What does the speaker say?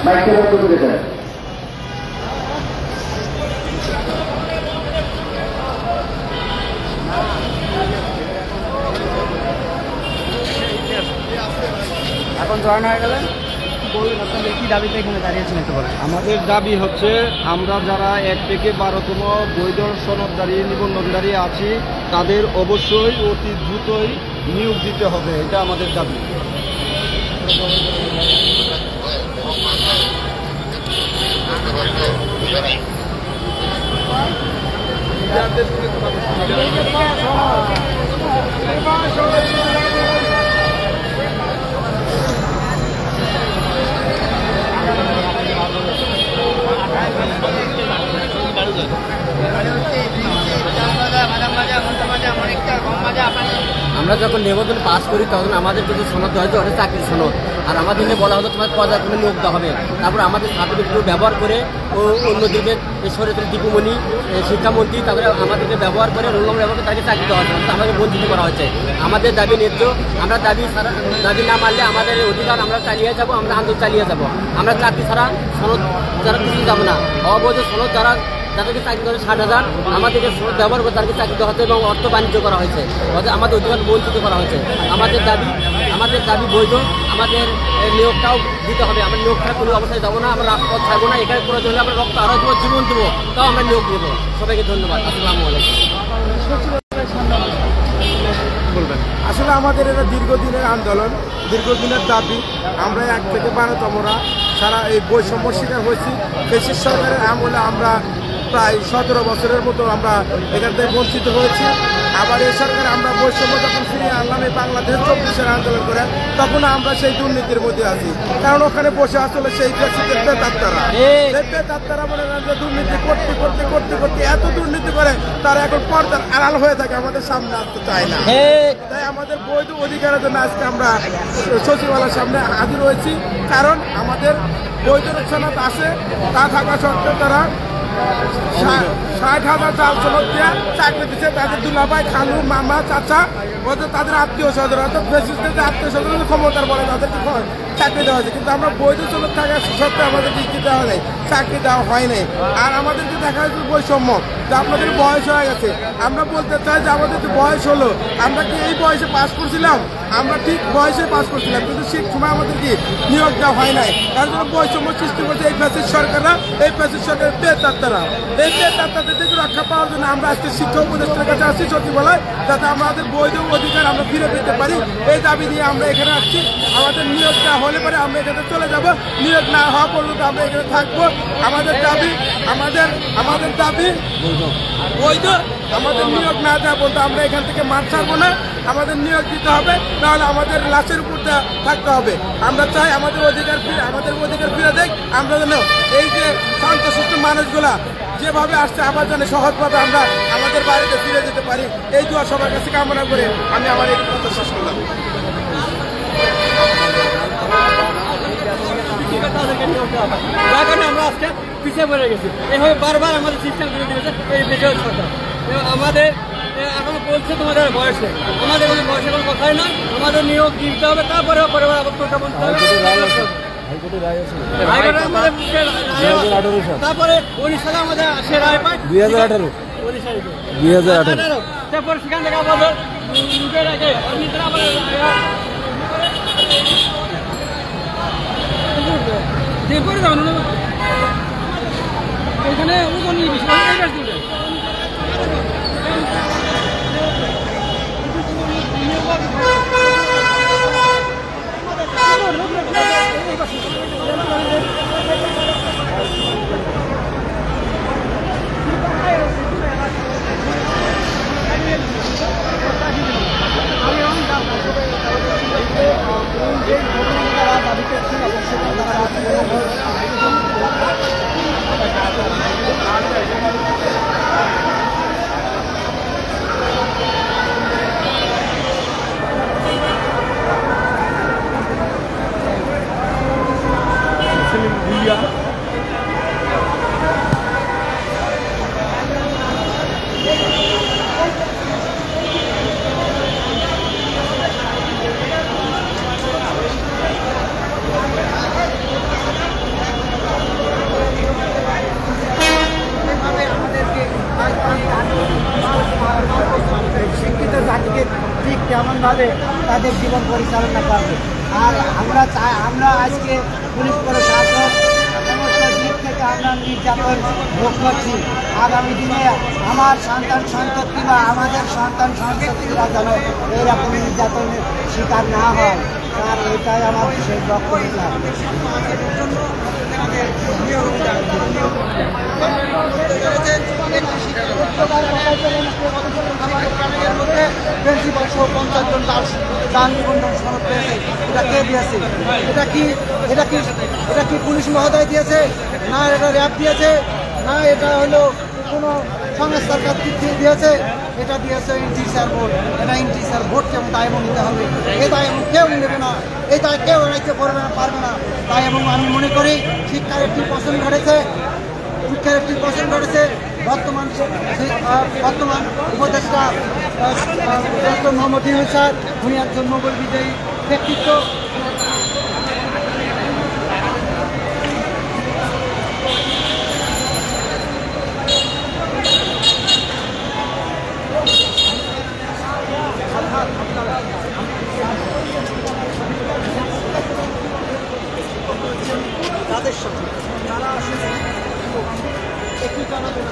মাইকের বন্ধ করে দেন। এখন জয়েন হয়ে গেলেন, বলুন আপনাদের কি দাবিতে এখানে দাঁড়িয়েছেন একটু বলেন। আমাদের দাবি হচ্ছে আমরা যারা 1 থেকে 12তম বৈধ সনদধারী নিবন্ধনধারী আছি তাদের অবশ্যই অতি দ্রুতই নিয়োগ দিতে হবে, এটা আমাদের দাবি। আমরা যখন নিবন্ধন পাস করি তখন আমাদের কিছু সনদ হয়তো অনেক চাকরির সনদ, আর আমাদের বলা হলো তোমার পর্যায়ক্রমে নিয়োগ দেওয়া হবে। তারপর আমাদের সার্টিফিকেট ব্যবহার করে ও অন্যদিকে সরকারি দীপুমণি শিক্ষামন্ত্রী তারপরে আমাদেরকে ব্যবহার করে রোল নম্বর ব্যবহার করে তাকে চাকরি দেওয়া হচ্ছে, আমাদের বঞ্চিত করা হয়েছে। আমাদের দাবি ন্যায্য, আমরা দাবি না মানলে আমাদের অধিকার আমরা চালিয়ে যাব, আমরা আন্দোলন চালিয়ে যাব। আমরা চাকরি ছাড়া সনদ যারা কিছু যাবো না, অবৈধ সনদ যারা যাদেরকে চাকরি করে 60,000 আমাদেরকে ব্যবহার করে তাদেরকে চাকরি দেওয়া হচ্ছে এবং অর্থ বাণিজ্য করা হয়েছে, আমাদের অধিকার বঞ্চিত করা হয়েছে। আমাদের দাবি বৈধ, আমাদের নিয়োগটাও দিতে হবে। আমরা নিয়োগ ছাড়া কোনো অবস্থায় যাবো না, আমরা রাজপথ ছাড়বো না। এখানে প্রয়োজন হলে আমরা রক্ত আরো দেবো, জীবন দেবো, তাও আমরা নিয়োগ দেবো। সবাইকে ধন্যবাদ। আসসালামু আলাইকুম। আসলে আমাদের এটা দীর্ঘদিনের আন্দোলন, দীর্ঘদিনের দাবি। আমরা 1 থেকে 12তমরা সারা এই বৈষম্য শিকার হয়েছি। দেশের সরকারের আমলে আমরা প্রায় 17 বছরের মতো আমরা এখান থেকে বঞ্চিত হয়েছি। আবার এই সরকার আমরা বৈষম্য যখন ফিরিয়ে আনলাম এই বাংলাদেশ 24-এর আন্দোলন করে, তখন আমরা সেই দুর্নীতির মধ্যে আছি। কারণ ওখানে বসে আসলে সেই বেতাত্তারা মনে করেন যে দুর্নীতি করতে করতে করতে করতে এত দুর্নীতি করে তারা এখন পর্দার আড়াল হয়ে থাকে, আমাদের সামনে আসতে চায় না। তাই আমাদের বৈধ অধিকারের জন্য আজকে আমরা সচিবালয়ের সামনে হাজির হয়েছি। কারণ আমাদের বৈধ সনদ আছে, তা থাকা সত্ত্বেও তারা 60,000 চাল সনদ দিয়ে চাকরি দিচ্ছে। তাদের দুলাভাই, খালু, মামা, চাচা, ওদের তাদের আত্মীয় স্বজন, অর্থাৎ ফেসিস্টের যে আত্মীয় স্বজন ক্ষমতার বলে তাদেরকে চাকরি দেওয়া হয়েছে। কিন্তু আমরা বৈধ সনদ থাকা সত্ত্বেও আমাদেরকে কি দেওয়া নেই, চাকরি দেওয়া হয় নাই। আর আমাদেরকে দেখা যাচ্ছে বৈষম্য, যে আপনাদের বয়স হয়ে গেছে। আমরা বলতে চাই যে আমাদের যে বয়স হলো, আমরা কি এই বয়সে পাস করছিলাম? আমরা ঠিক বয়সে পাস করছিলাম, কিন্তু সেই সময় আমাদের কি নিয়োগ দেওয়া হয় নাই। তার জন্য বৈষম্য সৃষ্টি করছে এই ফ্যাসিস্ট সরকাররা, এই ফ্যাসিস্ট সরকারের বেতাত্তারা। এই বেতাত্তাদের থেকে রক্ষা পাওয়ার জন্য আমরা আজকে শিক্ষা উপদেষ্টার কাছে আসছি সচিবালয়, যাতে আমাদের বৈধ অধিকার আমরা ফিরে পেতে পারি। এই দাবি নিয়ে আমরা এখানে আসছি। আমাদের নিয়োগ দেওয়া হলে পরে আমরা এখানে চলে যাব, নিয়োগ না হওয়া পর্যন্ত আমরা এখানে থাকবো। আমাদের দাবি বৈধ, আমাদের নিয়োগ না দেওয়া পর্যন্ত আমরা এখান থেকে মাঠ ছাড়বো না। আমাদের নিয়োগ দিতে হবে, নাহলে আমাদের লাশের উপর থাকতে হবে। আমরা চাই আমাদের অধিকার ফিরে দেখ। আমরা যেন এই যে শান্তশিষ্ট মানুষগুলা যেভাবে আসছে আবার যেন সহজভাবে আমরা আমাদের বাড়িতে ফিরে যেতে পারি, এই দোয়া সবার কাছে কামনা করে আমি আমার এই কথা শেষ করলাম। আমরা আজকে পিছিয়ে পড়ে গেছি, এইভাবে বারবার আমাদের সিস্টেম করে দিয়েছে এই বেকার সরকার। আমাদের এখন বলছে তোমাদের বয়স নেই, আমাদের কোনো বয়সের কোনো কথাই নয়। আমাদের নিয়োগ দিতে হবে, তারপরে পরিবার আবার কথা বলতে হবে। তারপরে 19 সালে আমাদের সে রায় পায় 2018, তারপর সেখান থেকে আমাদের এখানে দাবি স্বাধীনভাবে তাদের জীবন পরিচালনা করবে। আর আমরা আজকে পুলিশ প্রশাসন সমস্ত দিক থেকে আমরা নির্যাতন ভোগ করছি। আগামী দিনে আমার সন্তান সন্ততি বা আমাদের সন্তান সন্ততিরা যেন এইরকম নির্যাতনের শিকার না হয়, আর এটাই আমার বিশেষ বক্তব্য। প্রিন্সিপাল সহ 50 জন তার নিবন্ধন সনদ পেয়েছে। এটা কে দিয়েছে? এটা কি পুলিশ মহোদয় দিয়েছে, না এটা র্যাব দিয়েছে, না এটা হলো কোনো সংস্থার কর্তৃক দিয়েছে? এটা দিয়েছে ইন্টিসার বোর্ড। এটা ইন্টিসার বোর্ড কেমন দায় এবং নিতে হবে, এই দায় এবং কেউ নেবে না, এই দায় কেউ এড়াইতে পারবে না। তাই এবং আমি মনে করি শিক্ষার একটি পছন্দ ঘটেছে। বর্তমান উপদেষ্টা ডক্টর মোহাম্মদ ইউনূস স্যার, উনি একজন নোবেল বিজয়ী ব্যক্তিত্ব। তাদের সাথে তারা আসলে একটু জানাবেন।